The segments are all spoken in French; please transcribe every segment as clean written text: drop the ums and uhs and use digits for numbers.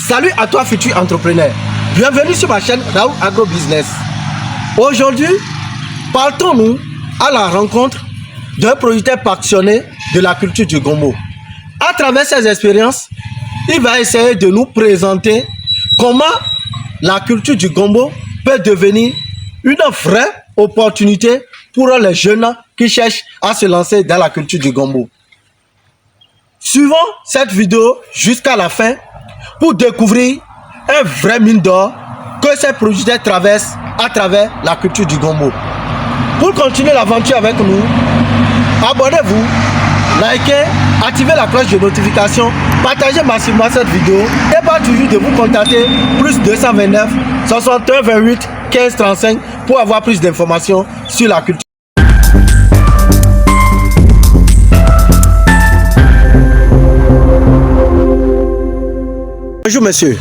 Salut à toi futur entrepreneur. Bienvenue sur ma chaîne Raoul Agro Business. Aujourd'hui, partons-nous à la rencontre d'un producteur passionné de la culture du gombo. À travers ses expériences, il va essayer de nous présenter comment la culture du gombo peut devenir une vraie opportunité pour les jeunes qui cherchent à se lancer dans la culture du gombo. Suivons cette vidéo jusqu'à la fin pour découvrir un vrai mine d'or que ces producteurs traversent à travers la culture du gombo. Pour continuer l'aventure avec nous, abonnez-vous, likez, activez la cloche de notification, partagez massivement cette vidéo et pas toujours de vous contacter plus 229 61 28 15 35 pour avoir plus d'informations sur la culture. Bonjour monsieur.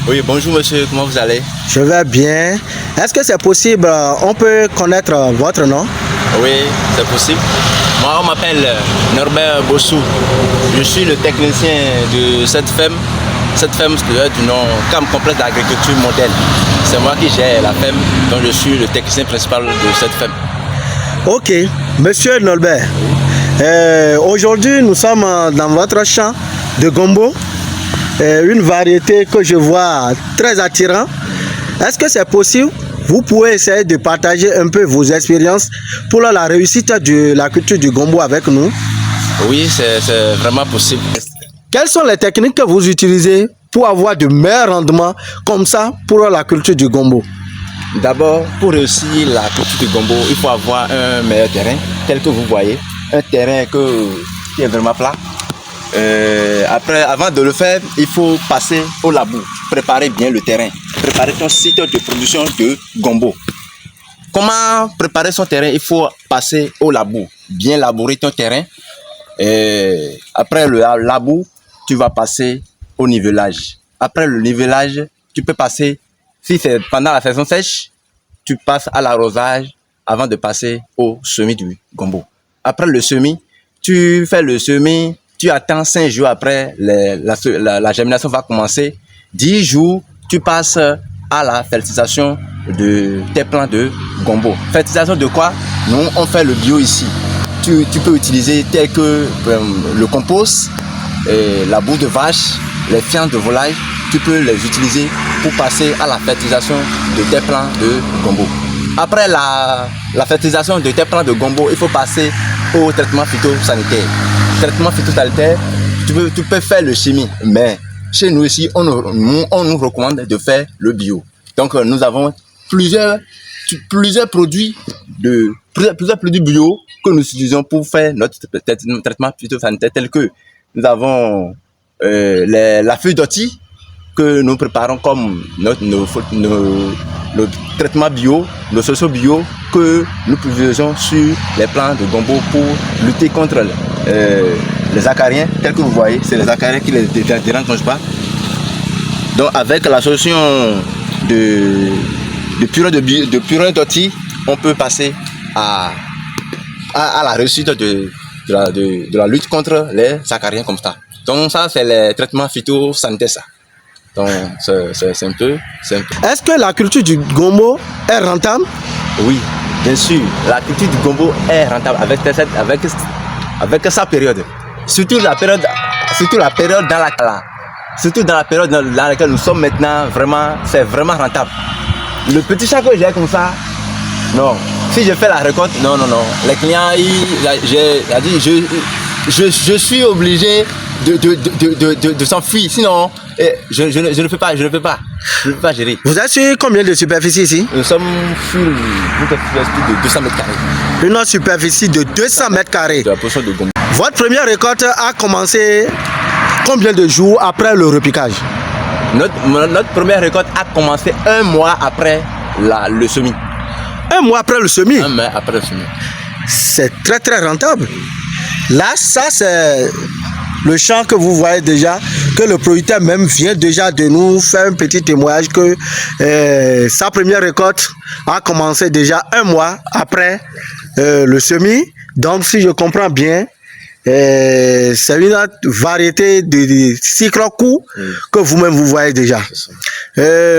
Oui, bonjour monsieur, comment vous allez? Je vais bien. Est-ce que c'est possible, on peut connaître votre nom? Oui, c'est possible. Moi, on m'appelle Norbert Bossou. Je suis le technicien de cette ferme. Cette ferme, c'est du nom Cam Complexe d'Agriculture Modèle. C'est moi qui gère la ferme, donc je suis le technicien principal de cette ferme. Ok, monsieur Norbert. Aujourd'hui, nous sommes dans votre champ de gombo. Une variété que je vois très attirante. Est-ce que c'est possible? Vous pouvez essayer de partager un peu vos expériences pour la réussite de la culture du gombo avec nous? Oui, c'est vraiment possible. Quelles sont les techniques que vous utilisez pour avoir de meilleurs rendements comme ça pour la culture du gombo? D'abord, pour réussir la culture du gombo, il faut avoir un meilleur terrain, tel que vous voyez. Un terrain qui est vraiment plat. Après, avant de le faire, il faut passer au labour, préparer bien le terrain, préparer ton site de production de gombo. Comment préparer son terrain? Il faut passer au labour, bien labourer ton terrain. Après le labour, tu vas passer au nivelage. Après le nivelage, tu peux passer, si c'est pendant la saison sèche, tu passes à l'arrosage avant de passer au semis du gombo. Après le semis, tu fais le semis. Tu attends 5 jours après, la germination va commencer. 10 jours, tu passes à la fertilisation de tes plants de gombo. Fertilisation de quoi? Nous, on fait le bio ici. Tu peux utiliser tel que le compost, la boue de vache, les fientes de volaille. Tu peux les utiliser pour passer à la fertilisation de tes plants de gombo. Après la fertilisation de tes plants de gombo, il faut passer au traitement phytosanitaire. Traitement phytosanitaire, tu peux faire le chimie, mais chez nous ici, on nous recommande de faire le bio. Donc nous avons plusieurs produits bio que nous utilisons pour faire notre traitement phytosanitaire, tel que nous avons la feuille d'ortie que nous préparons comme nos traitements bio, nos solutions bio que nous privilégions sur les plants de gombo pour lutter contre les acariens, tels que vous voyez, c'est les acariens qui les dérangent pas. Donc avec la solution de purin d'ortie, on peut passer à la réussite de la lutte contre les acariens comme ça. Donc ça, c'est les traitements phytosanitaires ça. Donc c'est un peu. Est-ce que la culture du gombo est rentable? Oui, bien sûr. La culture du gombo est rentable avec sa période. Surtout la période dans laquelle nous sommes maintenant, vraiment, c'est vraiment rentable. Le petit champ que j'ai comme ça, non. Si je fais la récolte, non. Les clients, je suis obligé de s'enfuir, sinon je ne peux pas gérer. Vous êtes sur combien de superficie ici? Nous sommes sur une superficie de 200 mètres carrés. Une superficie de 200 mètres carrés. De la production de gombo. Votre première récolte a commencé combien de jours après le repiquage? Notre première récolte a commencé 1 mois après le semis. 1 mois après le semis? 1 mois après le semis. C'est très très rentable. Là, ça c'est le champ que vous voyez déjà, que le producteur même vient déjà de nous faire un petit témoignage que sa première récolte a commencé déjà 1 mois après le semis. Donc si je comprends bien, c'est une variété de cycle court que vous-même vous voyez déjà.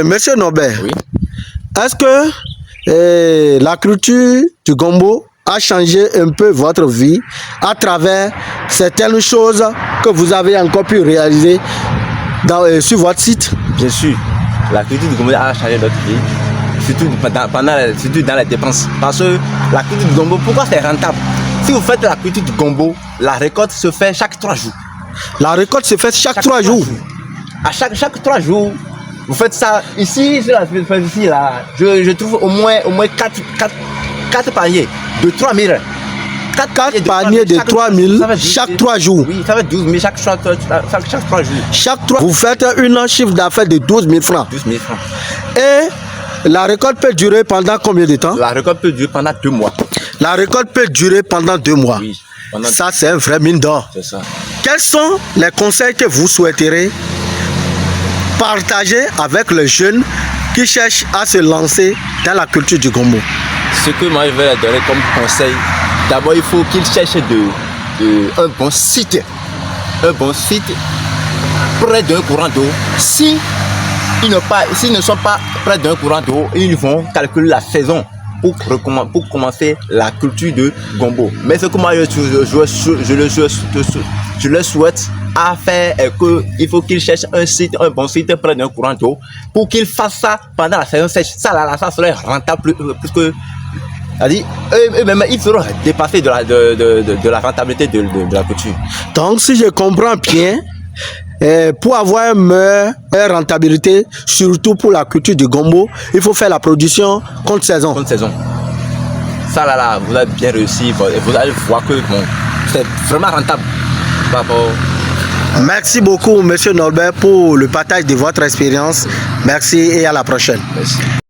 Monsieur Norbert, Oui. est-ce que la culture du gombo a changé un peu votre vie à travers certaines choses que vous avez encore pu réaliser sur votre site? Bien sûr, la culture du gombo a changé notre vie, surtout dans les dépenses. Parce que la culture du gombo, pourquoi c'est rentable? Si vous faites la culture du gombo, la récolte se fait chaque 3 jours. La récolte se fait chaque 3 jours. À chaque 3 jours, vous faites ça. Ici, sur la superficie, là, je trouve au moins 4 paniers de 3000. 4 paniers de 3000 chaque 3 jours. Oui, ça fait 12 000 chaque 3 jours. Chaque 3, vous faites un chiffre d'affaires de 12 000 francs. 12 000 francs. Et la récolte peut durer pendant combien de temps? La récolte peut durer pendant 2 mois. La récolte peut durer pendant 2 mois. Oui. Ça, c'est un vrai mine d'or. C'est ça. Quels sont les conseils que vous souhaiterez partager avec les jeunes qui cherchent à se lancer dans la culture du gombo? Ce que moi je vais leur donner comme conseil, d'abord il faut qu'ils cherchent un bon site. Un bon site près d'un courant d'eau. S'ils ne sont pas près d'un courant d'eau, ils vont calculer la saison pour commencer la culture de gombo. Mais ce que moi je le souhaite à faire est qu'il faut qu'ils cherchent un bon site près d'un courant d'eau pour qu'ils fassent ça pendant la saison sèche. Ça serait rentable plus que... C'est-à-dire, eux-mêmes, ils seront dépassés de la rentabilité de la culture. Donc, si je comprends bien, pour avoir une meilleure rentabilité, surtout pour la culture du gombo, il faut faire la production contre saison. Contre saison. Ça là, vous avez bien réussi. Vous allez voir que bon, c'est vraiment rentable. Merci beaucoup, Monsieur Norbert, pour le partage de votre expérience. Merci et à la prochaine. Merci.